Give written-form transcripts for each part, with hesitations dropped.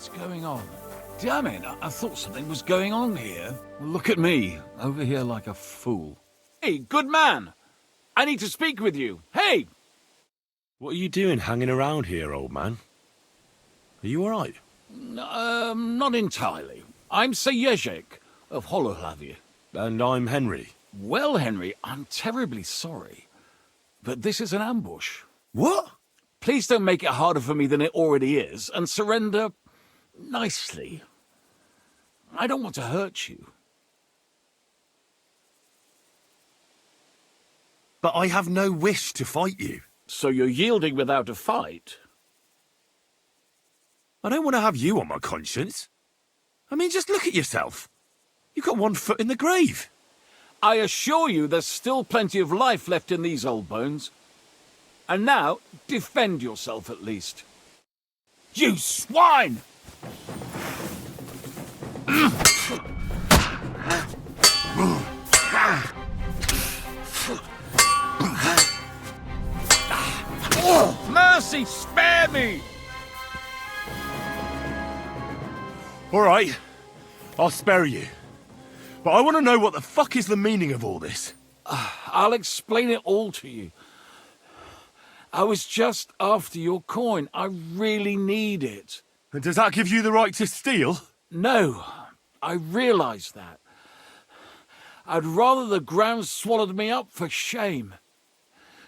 What's going on? Damn it, I thought something was going on here. Look at me, over here like a fool. Hey, good man! I need to speak with you. Hey! What are you doing hanging around here, old man? Are you alright? Not entirely. I'm Sir Ježek of 홀로홀라비. And I'm Henry. Well, Henry, I'm terribly sorry, but this is an ambush. What? Please don't make it harder for me than it already is, and surrender nicely. I don't want to hurt you. But I have no wish to fight you. So you're yielding without a fight? I don't want to have you on my conscience. I mean, just look at yourself. You've got one foot in the grave. I assure you there's still plenty of life left in these old bones. And now, defend yourself at least. You swine! Mercy, spare me! All right, I'll spare you. But I want to know what the fuck is the meaning of all this. I'll explain it all to you. I was just after your coin. I really need it. And does that give you the right to steal? No, I realise that. I'd rather the ground swallowed me up for shame.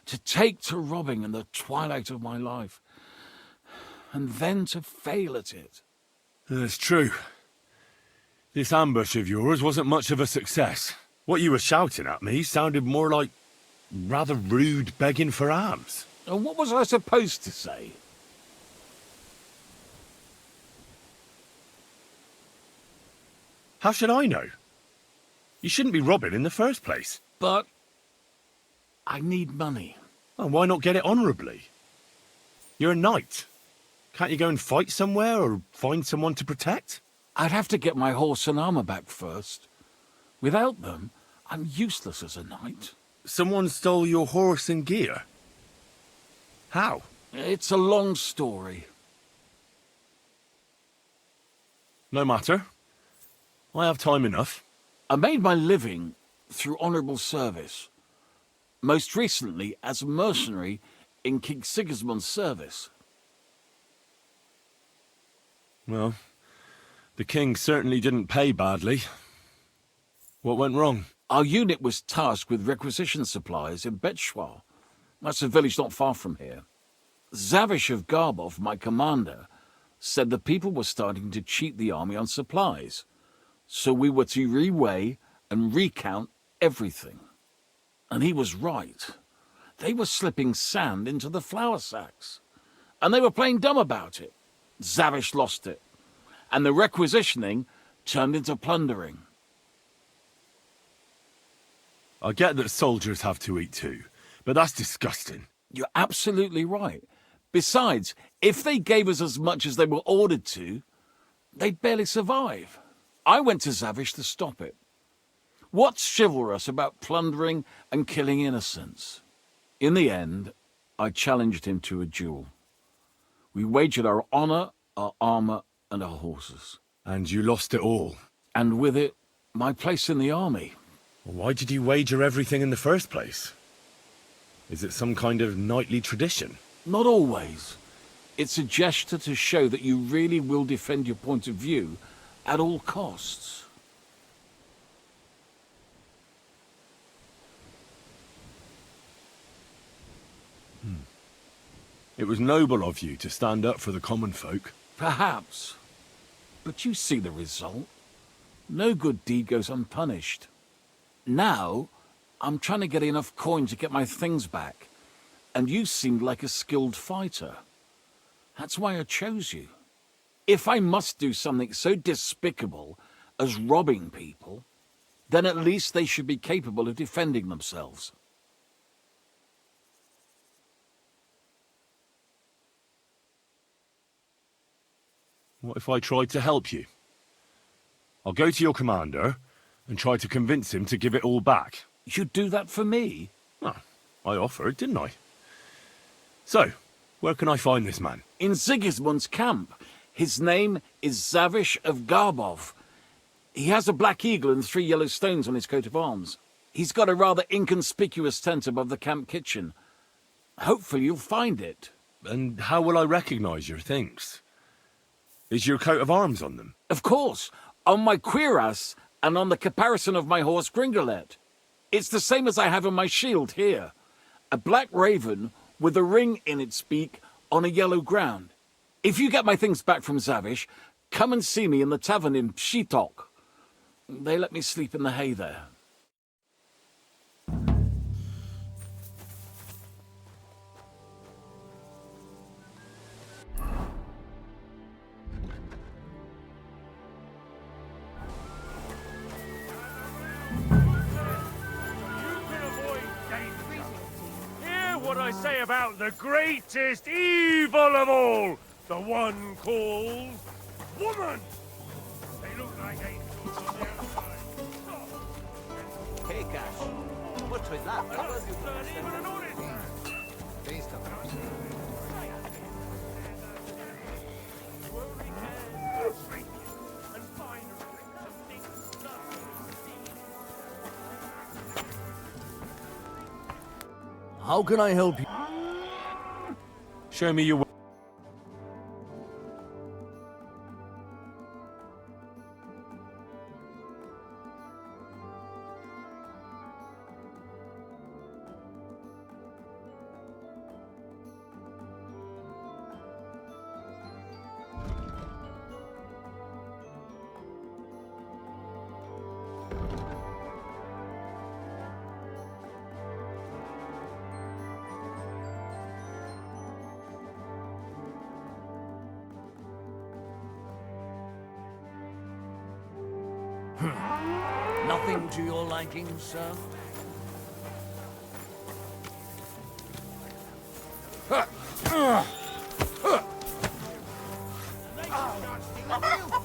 To take to robbing in the twilight of my life. And then to fail at it. That's true. This ambush of yours wasn't much of a success. What you were shouting at me sounded more like rather rude begging for alms. And what was I supposed to say? How should I know? You shouldn't be robbing in the first place. But I need money. And why not get it honourably? You're a knight. Can't you go and fight somewhere or find someone to protect? I'd have to get my horse and armour back first. Without them, I'm useless as a knight. Someone stole your horse and gear? How? It's a long story. No matter. I have time enough. I made my living through honourable service. Most recently as a mercenary in King Sigismund's service. Well, the king certainly didn't pay badly. What went wrong? Our unit was tasked with requisition supplies in Betshwa. That's a village not far from here. Zavish of Garbov, my commander, said the people were starting to cheat the army on supplies. So we were to reweigh and recount everything. And he was right. They were slipping sand into the flour sacks. And they were playing dumb about it. Zavish lost it. And the requisitioning turned into plundering. I get that soldiers have to eat too, but that's disgusting. You're absolutely right. Besides, if they gave us as much as they were ordered to, they'd barely survive. I went to Zavish to stop it. What's chivalrous about plundering and killing innocents? In the end, I challenged him to a duel. We wagered our honour, our armour, and our horses. And you lost it all. And with it, my place in the army. Why did you wager everything in the first place? Is it some kind of knightly tradition? Not always. It's a gesture to show that you really will defend your point of view at all costs. It was noble of you to stand up for the common folk. Perhaps. But you see the result. No good deed goes unpunished. Now, I'm trying to get enough coin to get my things back. And you seemed like a skilled fighter. That's why I chose you. If I must do something so despicable as robbing people, then at least they should be capable of defending themselves. What if I tried to help you? I'll go to your commander and try to convince him to give it all back. You'd do that for me? Well, I offered, didn't I? So, where can I find this man? In Sigismund's camp. His name is Zavish of Garbov. He has a black eagle and 3 yellow stones on his coat of arms. He's got a rather inconspicuous tent above the camp kitchen. Hopefully you'll find it. And how will I recognize your things? Is your coat of arms on them? Of course, on my cuirass and on the caparison of my horse Gringolet. It's the same as I have on my shield here. A black raven with a ring in its beak on a yellow ground. If you get my things back from Zavish, come and see me in the tavern in Pshitok. They let me sleep in the hay there. What I say about the greatest evil of all, the one called woman. They look like angels on the outside. Hey, Cash. What's with that? They're not even an honest man. You only care for drink and finery and things love. How can I help you? Show me your way. Nothing to your liking, sir?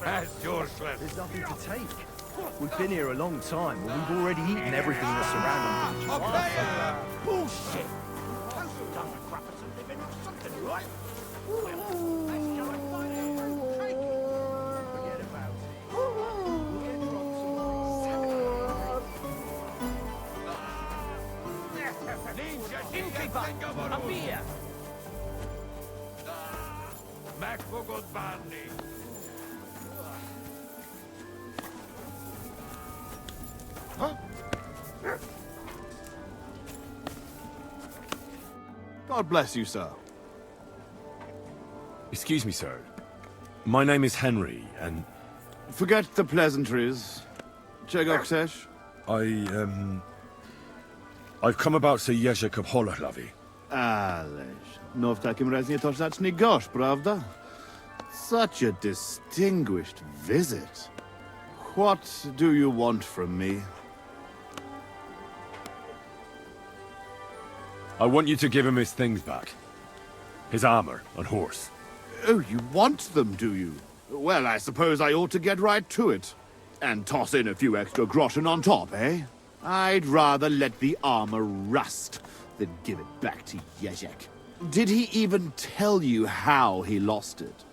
As yours, Clem. There's nothing to take. We've been here a long time, and we've already eaten everything that's surrounding us. Bullshit. Done the crap as a living or something, right? Well, let's go and find it and take it. Forget about it. We'll get drunk some. A beer. Mac Bogodbani. God bless you, sir. Excuse me, sir. My name is Henry, and Forget the pleasantries. Czego I've come about Sir Jerzek of 홀로홀라비. Ależ, no w takim razie to zacznij gość, prawda? Such a distinguished visit. What do you want from me? I want you to give him his things back. His armor and horse. Oh, you want them, do you? Well, I suppose I ought to get right to it. And toss in a few extra groschen on top, eh? I'd rather let the armor rust than give it back to Jerzek. Did he even tell you how he lost it?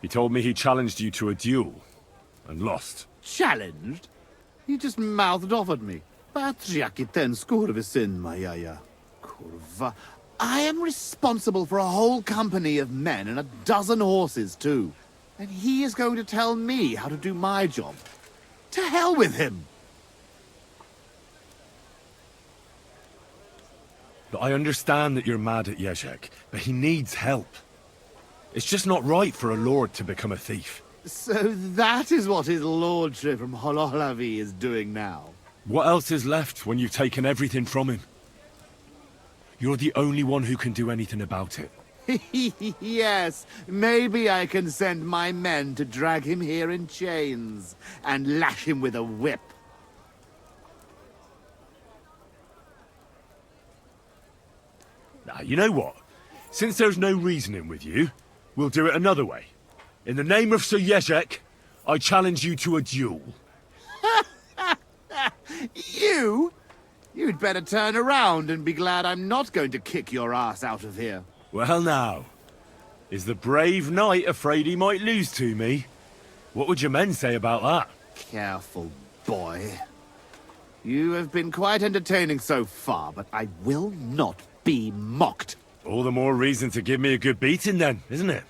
He told me he challenged you to a duel and lost. Challenged? He just mouthed off at me. Patrz jaki ten skurwysyn ma jaja. Kurwa. I am responsible for a whole company of men and a dozen horses, too. And he is going to tell me how to do my job. To hell with him! But I understand that you're mad at Jerzek, but he needs help. It's just not right for a lord to become a thief. So that is what his lordship from 홀로홀라비 is doing now. What else is left when you've taken everything from him? You're the only one who can do anything about it. Yes, maybe I can send my men to drag him here in chains and lash him with a whip. Now, you know what? Since there's no reasoning with you, we'll do it another way. In the name of Sir Jerzek, I challenge you to a duel. You? You'd better turn around and be glad I'm not going to kick your ass out of here. Well now, is the brave knight afraid he might lose to me? What would your men say about that? Careful, boy. You have been quite entertaining so far, but I will not be mocked. All the more reason to give me a good beating then, isn't it?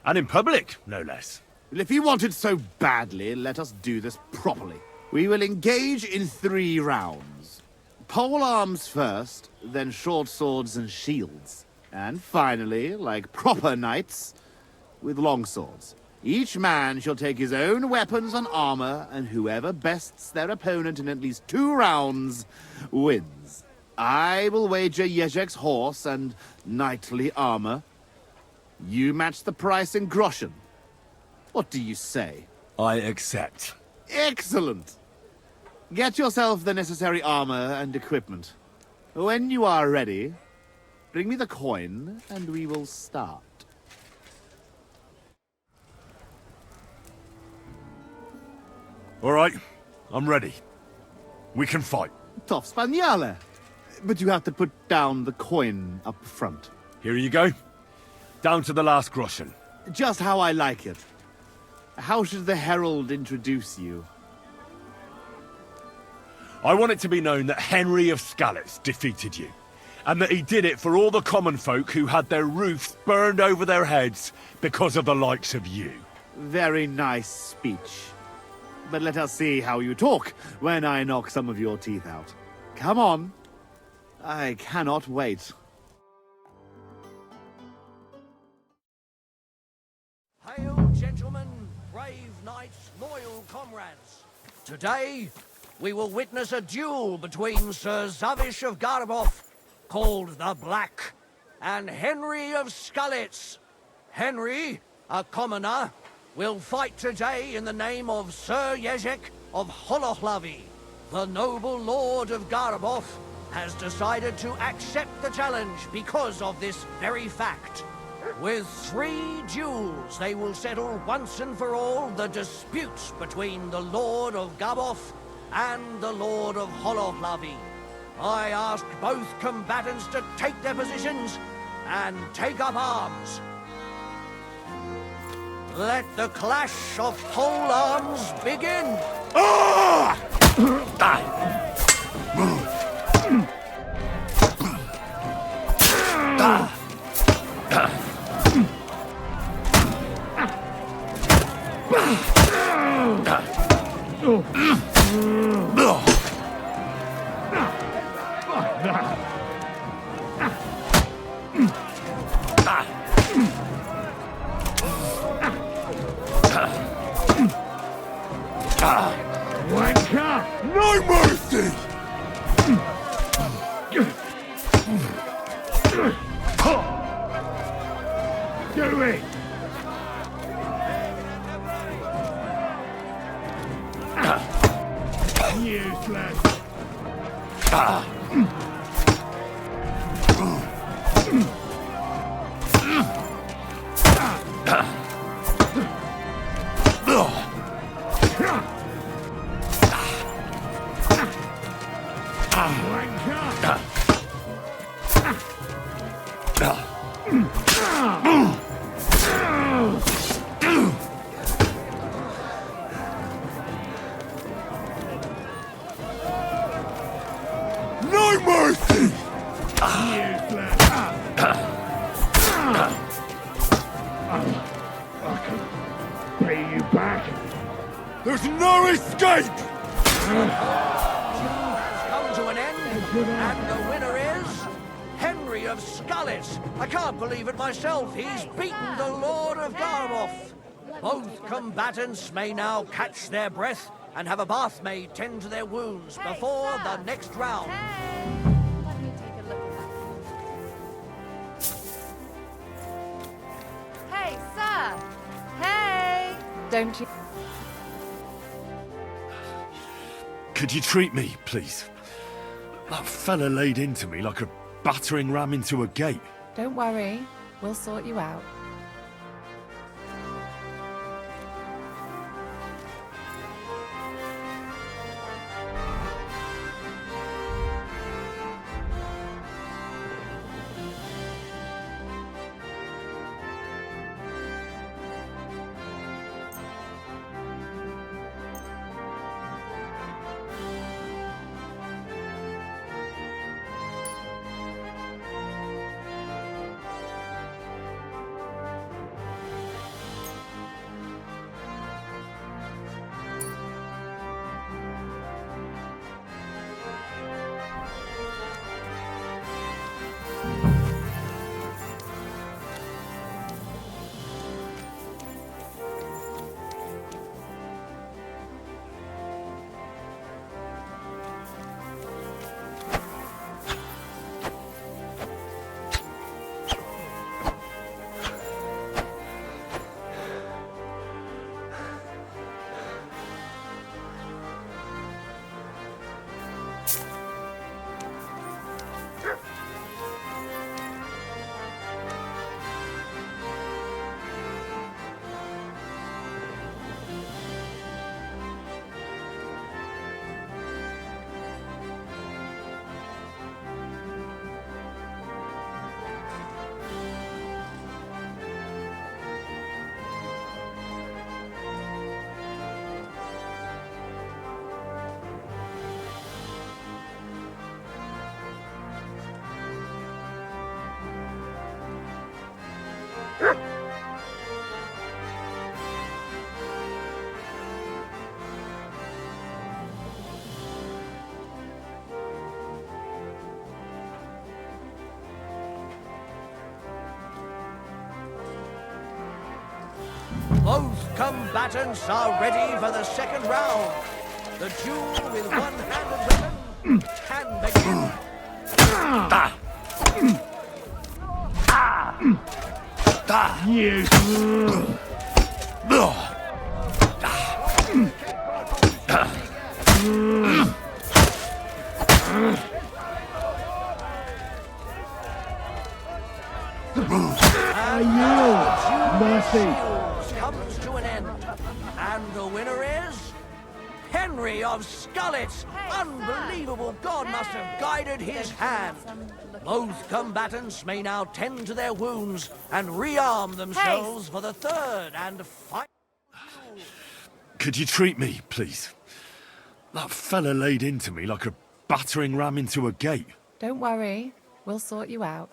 And in public, no less. Well, if you want it so badly, let us do this properly. We will engage in 3 rounds. Pole arms first, then short swords and shields. And finally, like proper knights, with long swords. Each man shall take his own weapons and armor, and whoever bests their opponent in at least 2 rounds wins. I will wager Jezek's horse and knightly armor. You match the price in groschen. What do you say? I accept. Excellent! Get yourself the necessary armor and equipment. When you are ready, bring me the coin, and we will start. All right, I'm ready. We can fight. Tough Spaniale. But you have to put down the coin up front. Here you go. Down to the last groschen. Just how I like it. How should the herald introduce you? I want it to be known that Henry of Skalitz defeated you, and that he did it for all the common folk who had their roofs burned over their heads because of the likes of you. Very nice speech. But let us see how you talk when I knock some of your teeth out. Come on. I cannot wait. Hail, gentlemen, brave knights, loyal comrades. Today, we will witness a duel between Sir Zavish of Garabov, called the Black, and Henry of Skalitz. Henry, a commoner, will fight today in the name of Sir Jezek of Holohlavi. The noble lord of Garabov has decided to accept the challenge because of this very fact. With 3 duels, they will settle once and for all the disputes between the Lord of Gabov and the Lord of Holohlavi. I ask both combatants to take their positions and take up arms. Let the clash of pole arms begin! No mercy! Do it! Useless! No mercy! Useless! I can pay you back. There's no escape! Come to an end, and the winner is Henry of Skalitz. I can't believe it myself. He's beaten the Lord of Garabov. Both combatants may now catch their breath and have a bath maid tend to their wounds before the next round. Let me take a look at that. Hey, sir! Hey! Don't you... Could you treat me, please? That fella laid into me like a battering ram into a gate. Don't worry. We'll sort you out. Both combatants are ready for the second round. The duel with one-handed weapon can begin. Comes to an end, and the winner is Henry of Scullets. Unbelievable! God must have guided his hand. Both combatants may now tend to their wounds and rearm themselves for the third and final. Could you treat me, please? That fella laid into me like a battering ram into a gate. Don't worry, we'll sort you out.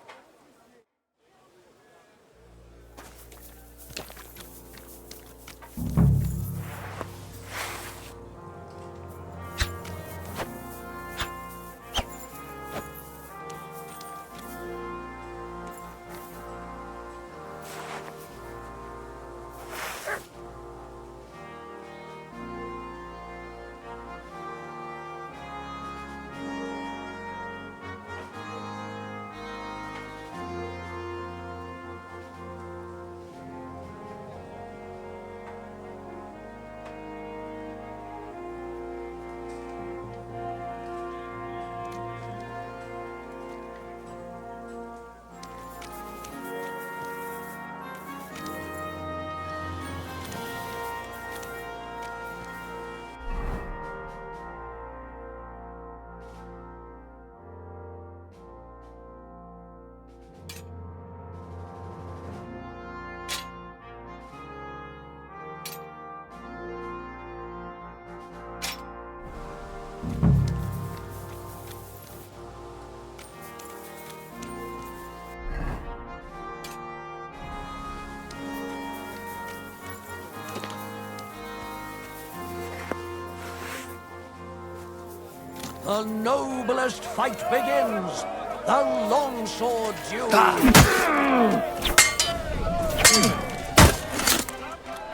The noblest fight begins. The longsword duel.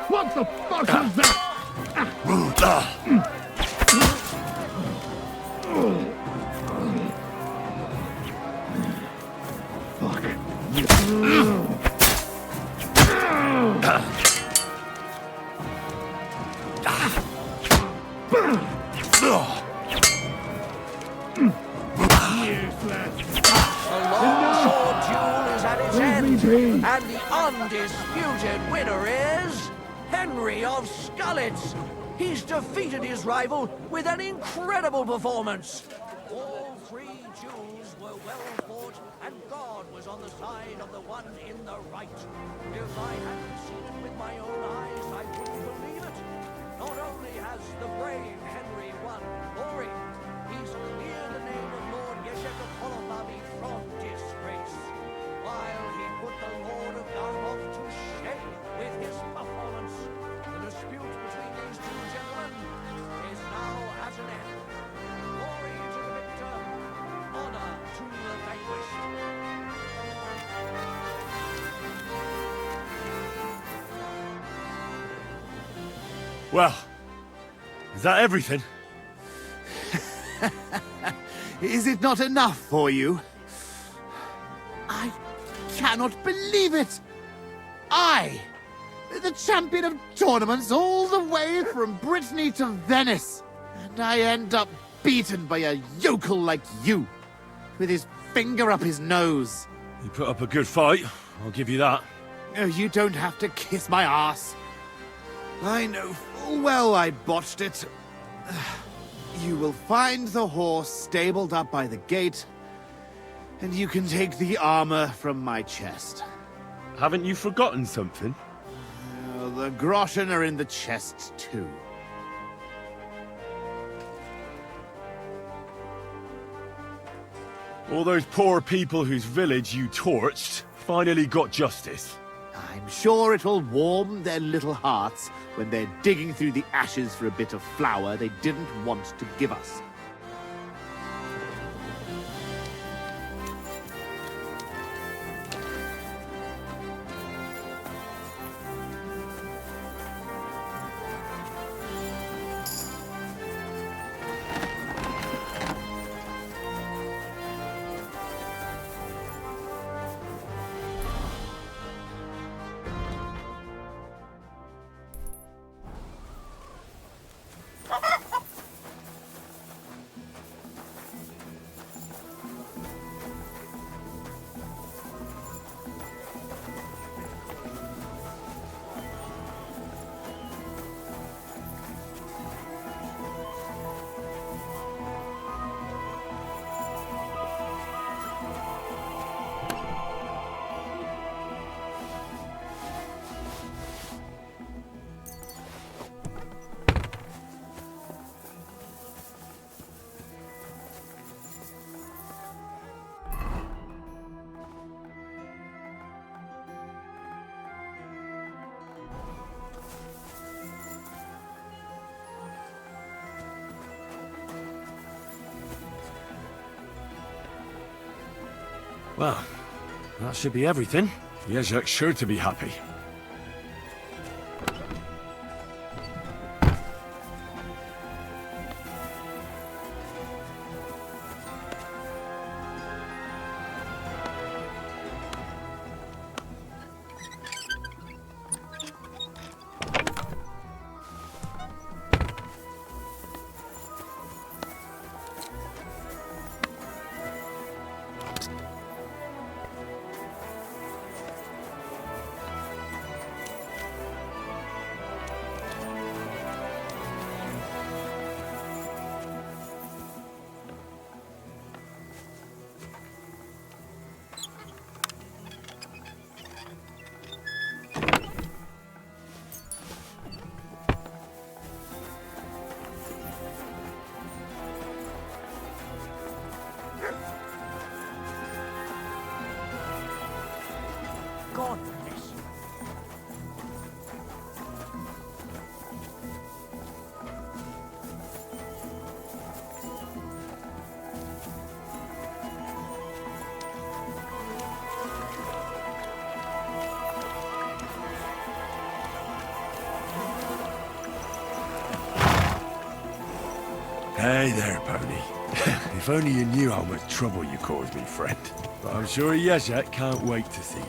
What the fuck was that? And the undisputed winner is Henry of Scullets. He's defeated his rival with an incredible performance. All three duels were well fought, and God was on the side of the one in the right. If I hadn't seen it with my own eyes, I wouldn't believe it. Not only has the brave Henry won glory, he's cleared the name of Lord 홀로홀라비 from disgrace, while he put the Lord of Garboff to shame with his performance. The dispute between these two gentlemen is now at an end. Glory to the victor, honor to the vanquished. Well, is that everything? Is it not enough for you? I cannot believe it! I, the champion of tournaments all the way from Brittany to Venice, and I end up beaten by a yokel like you, with his finger up his nose. You put up a good fight, I'll give you that. Oh, you don't have to kiss my ass. I know full well I botched it. You will find the horse stabled up by the gate, and you can take the armor from my chest. Haven't you forgotten something? The groschen are in the chest, too. All those poor people whose village you torched finally got justice. I'm sure it'll warm their little hearts when they're digging through the ashes for a bit of flour they didn't want to give us. Well, that should be everything. Jezek's sure to be happy. God bless you. Hey there, pony. If only you knew how much trouble you caused me, friend. But I'm sure Jezek can't wait to see you.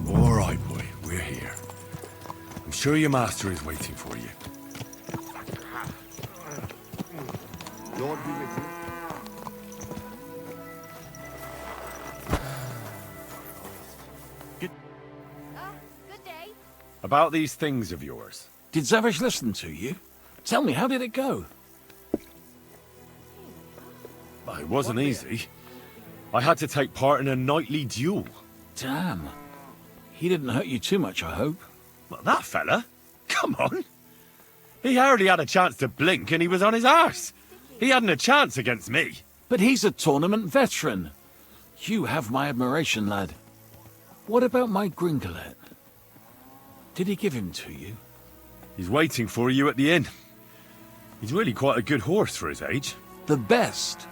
All right, boy, we're here. I'm sure your master is waiting for you. Lord be with you. Good day. About these things of yours. Did Zavish listen to you? Tell me, how did it go? Well, it wasn't easy. I had to take part in a nightly duel. Damn. He didn't hurt you too much, I hope. Well, that fella? Come on. He hardly had a chance to blink and he was on his arse. He hadn't a chance against me. But he's a tournament veteran. You have my admiration, lad. What about my Gringolet? Did he give him to you? He's waiting for you at the inn. He's really quite a good horse for his age. The best.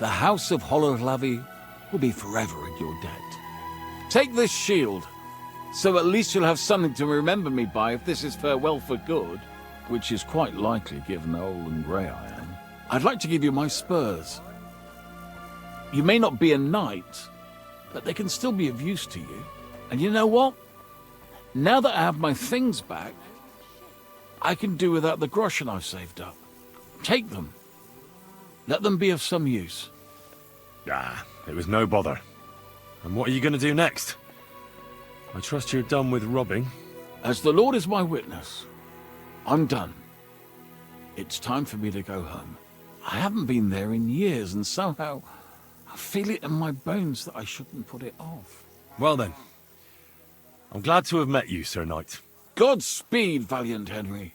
The House of 홀로홀라비 will be forever in your debt. Take this shield, so at least you'll have something to remember me by if this is farewell for good, which is quite likely given how old and grey I am. I'd like to give you my spurs. You may not be a knight, but they can still be of use to you. And you know what? Now that I have my things back, I can do without the groschen I've saved up. Take them. Let them be of some use. Ah, it was no bother. And what are you going to do next? I trust you're done with robbing. As the Lord is my witness, I'm done. It's time for me to go home. I haven't been there in years, and somehow I feel it in my bones that I shouldn't put it off. Well then, I'm glad to have met you, Sir Knight. Godspeed, valiant Henry.